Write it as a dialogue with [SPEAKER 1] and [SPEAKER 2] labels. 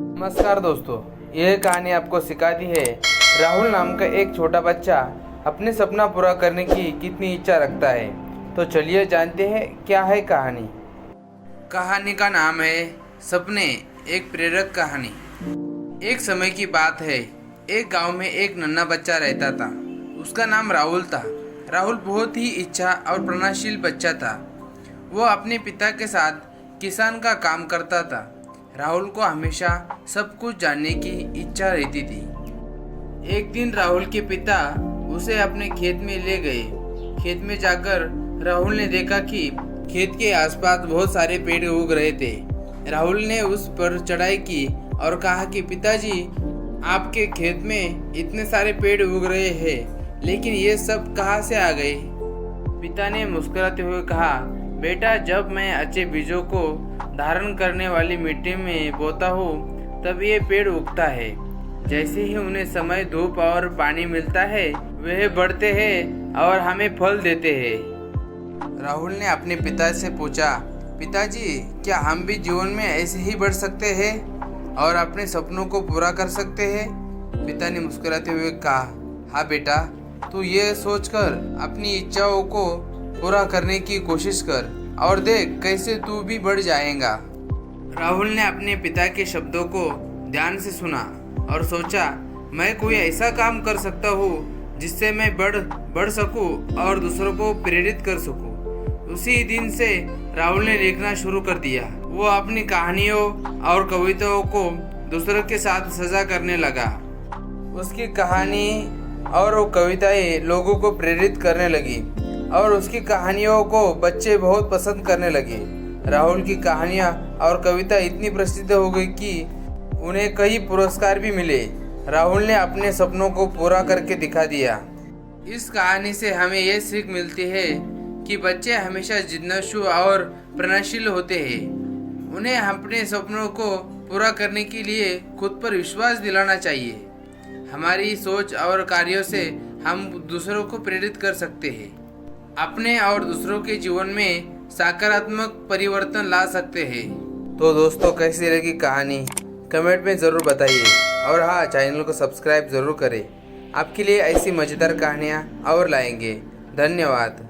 [SPEAKER 1] नमस्कार दोस्तों, यह कहानी आपको सिखाती है राहुल नाम का एक छोटा बच्चा अपने सपना पूरा करने की कितनी इच्छा रखता है। तो चलिए जानते हैं क्या है कहानी। कहानी का नाम है सपने, एक प्रेरक कहानी। एक समय की बात है, एक गांव में एक नन्हा बच्चा रहता था। उसका नाम राहुल था। राहुल बहुत ही इच्छा और प्रेरणाशील बच्चा था। वो अपने पिता के साथ किसान का काम करता था। राहुल को हमेशा सब कुछ जानने की इच्छा रहती थी। एक दिन राहुल के पिता उसे अपने खेत में ले गए। खेत में जाकर राहुल ने देखा कि खेत के आसपास बहुत सारे पेड़ उग रहे थे। राहुल ने उस पर चढ़ाई की और कहा कि पिताजी, आपके खेत में इतने सारे पेड़ उग रहे हैं, लेकिन ये सब कहाँ से आ गए? पिता ने मुस्कुराते हुए कहा, बेटा, जब मैं अच्छे बीजों को धारण करने वाली मिट्टी में बोता हूँ तब ये पेड़ उगता है। जैसे ही उन्हें समय, धूप और पानी मिलता है, वे बढ़ते हैं और हमें फल देते हैं। राहुल ने अपने पिता से पूछा, पिताजी, क्या हम भी जीवन में ऐसे ही बढ़ सकते हैं और अपने सपनों को पूरा कर सकते हैं? पिता ने मुस्कुराते हुए कहा, हाँ बेटा, तू ये सोचकर अपनी इच्छाओं को पूरा करने की कोशिश कर और देख कैसे तू भी बढ़ जाएगा। राहुल ने अपने पिता के शब्दों को ध्यान से सुना और सोचा, मैं कोई ऐसा काम कर सकता हूँ जिससे मैं बढ़ सकूँ और दूसरों को प्रेरित कर सकूँ। उसी दिन से राहुल ने लिखना शुरू कर दिया। वो अपनी कहानियों और कविताओं को दूसरों के साथ साझा करने लगा। उसकी कहानी और वो कविताएं लोगों को प्रेरित करने लगी और उसकी कहानियों को बच्चे बहुत पसंद करने लगे। राहुल की कहानियाँ और कविता इतनी प्रसिद्ध हो गई कि उन्हें कई पुरस्कार भी मिले। राहुल ने अपने सपनों को पूरा करके दिखा दिया। इस कहानी से हमें यह सीख मिलती है कि बच्चे हमेशा जिज्ञासु और प्रेरणाशील होते हैं। उन्हें अपने सपनों को पूरा करने के लिए खुद पर विश्वास दिलाना चाहिए। हमारी सोच और कार्यों से हम दूसरों को प्रेरित कर सकते हैं, अपने और दूसरों के जीवन में सकारात्मक परिवर्तन ला सकते हैं। तो दोस्तों, कैसी लगी कहानी कमेंट में ज़रूर बताइए और हाँ, चैनल को सब्सक्राइब ज़रूर करें। आपके लिए ऐसी मज़ेदार कहानियाँ और लाएंगे। धन्यवाद।